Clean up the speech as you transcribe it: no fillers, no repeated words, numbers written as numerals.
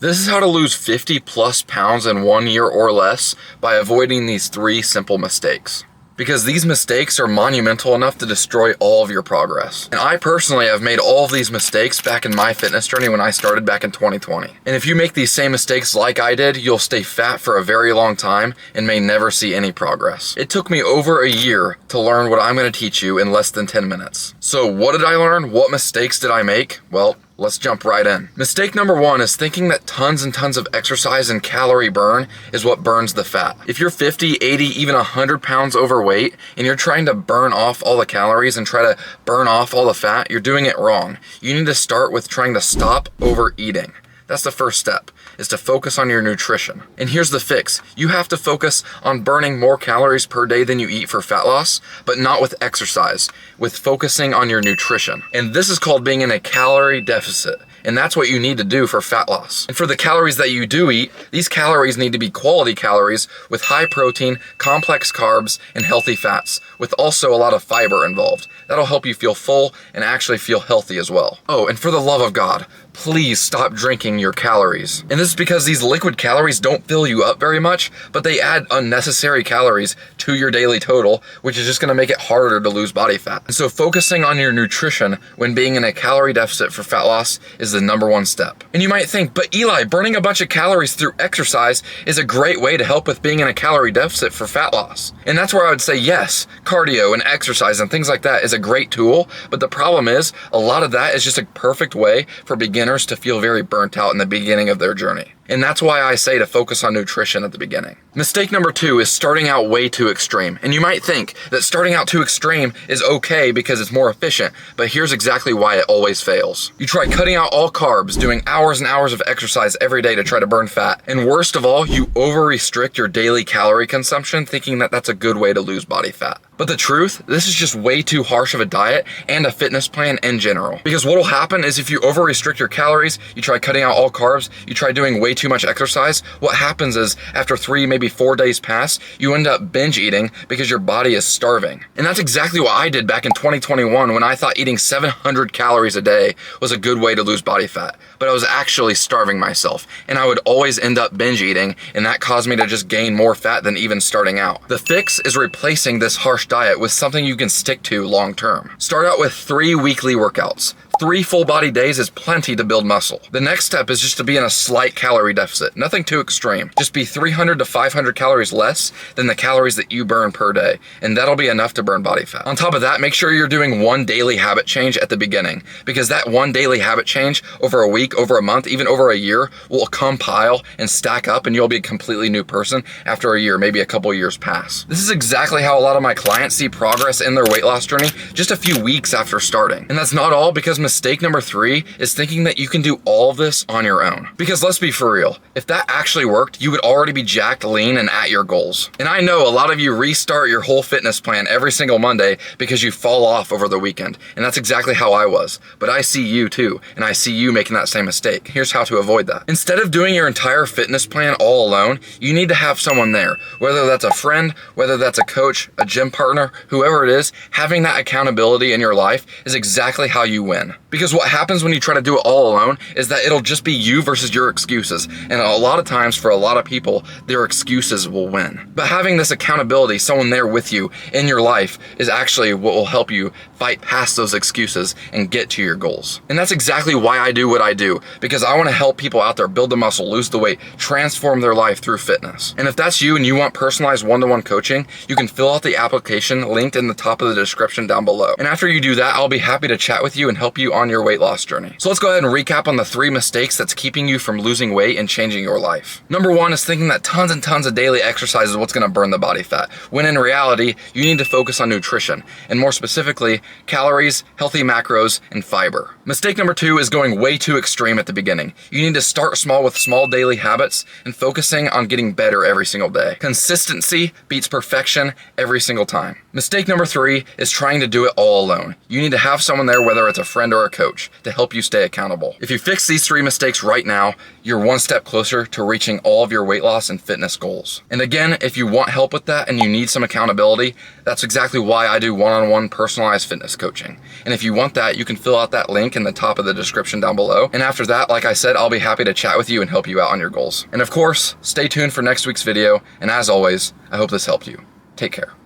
This is how to lose 50 plus pounds in 1 year or less by avoiding these 3 simple mistakes. Because these mistakes are monumental enough to destroy all of your progress. And I personally have made all of these mistakes back in my fitness journey when I started back in 2020. And if you make these same mistakes like I did, you'll stay fat for a very long time and may never see any progress. It took me over a year to learn what I'm going to teach you in less than 10 minutes. So what did I learn? What mistakes did I make? Well, let's jump right in. Mistake number 1 is thinking that tons and tons of exercise and calorie burn is what burns the fat. If you're 50, 80, even 100 pounds overweight and you're trying to burn off all the calories and try to burn off all the fat, you're doing it wrong. You need to start with trying to stop overeating. That's the first step, is to focus on your nutrition. And here's the fix. You have to focus on burning more calories per day than you eat for fat loss, but not with exercise, with focusing on your nutrition. And this is called being in a calorie deficit. And that's what you need to do for fat loss. And for the calories that you do eat, these calories need to be quality calories with high protein, complex carbs, and healthy fats, with also a lot of fiber involved. That'll help you feel full and actually feel healthy as well. Oh, and for the love of God, please stop drinking your calories. And this is because these liquid calories don't fill you up very much, but they add unnecessary calories to your daily total, which is just gonna make it harder to lose body fat. And so focusing on your nutrition when being in a calorie deficit for fat loss is the number 1 step. And you might think, but Eli, burning a bunch of calories through exercise is a great way to help with being in a calorie deficit for fat loss. And that's where I would say, yes, cardio and exercise and things like that is a great tool, but the problem is a lot of that is just a perfect way for beginners to feel very burnt out in the beginning of their journey. And that's why I say to focus on nutrition at the beginning. Mistake number 2 is starting out way too extreme. And you might think that starting out too extreme is okay because it's more efficient, but here's exactly why it always fails. You try cutting out all carbs, doing hours and hours of exercise every day to try to burn fat. And worst of all, you over-restrict your daily calorie consumption thinking that that's a good way to lose body fat. But the truth, this is just way too harsh of a diet and a fitness plan in general. Because what will happen is if you over-restrict your calories, you try cutting out all carbs, you try doing way too much exercise, what happens is after 3, maybe 4 days pass, you end up binge eating because your body is starving. And that's exactly what I did back in 2021 when I thought eating 700 calories a day was a good way to lose body fat. But I was actually starving myself. And I would always end up binge eating, and that caused me to just gain more fat than even starting out. The fix is replacing this harsh diet with something you can stick to long term. Start out with 3 weekly workouts. 3 full body days is plenty to build muscle. The next step is just to be in a slight calorie deficit, nothing too extreme. Just be 300 to 500 calories less than the calories that you burn per day, and that'll be enough to burn body fat. On top of that, make sure you're doing 1 daily habit change at the beginning, because that 1 daily habit change over a week, over a month, even over a year will compile and stack up, and you'll be a completely new person after a year, maybe a couple years pass. This is exactly how a lot of my clients see progress in their weight loss journey just a few weeks after starting. And that's not all, because mistake number 3 is thinking that you can do all of this on your own. Because let's be for real, if that actually worked, you would already be jacked, lean, and at your goals. And I know a lot of you restart your whole fitness plan every single Monday because you fall off over the weekend. And that's exactly how I was. But I see you too, and I see you making that same mistake. Here's how to avoid that. Instead of doing your entire fitness plan all alone, you need to have someone there. Whether that's a friend, whether that's a coach, a gym partner, whoever it is, having that accountability in your life is exactly how you win. Because what happens when you try to do it all alone is that it'll just be you versus your excuses. And a lot of times for a lot of people, their excuses will win. But having this accountability, someone there with you in your life, is actually what will help you fight past those excuses and get to your goals. And that's exactly why I do what I do, because I want to help people out there build the muscle, lose the weight, transform their life through fitness. And if that's you and you want personalized one-to-one coaching, you can fill out the application linked in the top of the description down below. And after you do that, I'll be happy to chat with you and help you on your weight loss journey. So let's go ahead and recap on the 3 mistakes that's keeping you from losing weight and changing your life. Number 1 is thinking that tons and tons of daily exercise is what's going to burn the body fat, when in reality, you need to focus on nutrition, and more specifically, calories, healthy macros, and fiber. Mistake number 2 is going way too extreme at the beginning. You need to start small with small daily habits and focusing on getting better every single day. Consistency beats perfection every single time. Mistake number 3 is trying to do it all alone. You need to have someone there, whether it's a friend friend or a coach to help you stay accountable. If you fix these 3 mistakes right now, you're one step closer to reaching all of your weight loss and fitness goals. And again, if you want help with that and you need some accountability, that's exactly why I do one-on-one personalized fitness coaching. And if you want that, you can fill out that link in the top of the description down below. And after that, like I said, I'll be happy to chat with you and help you out on your goals. And of course, stay tuned for next week's video. And as always, I hope this helped you. Take care.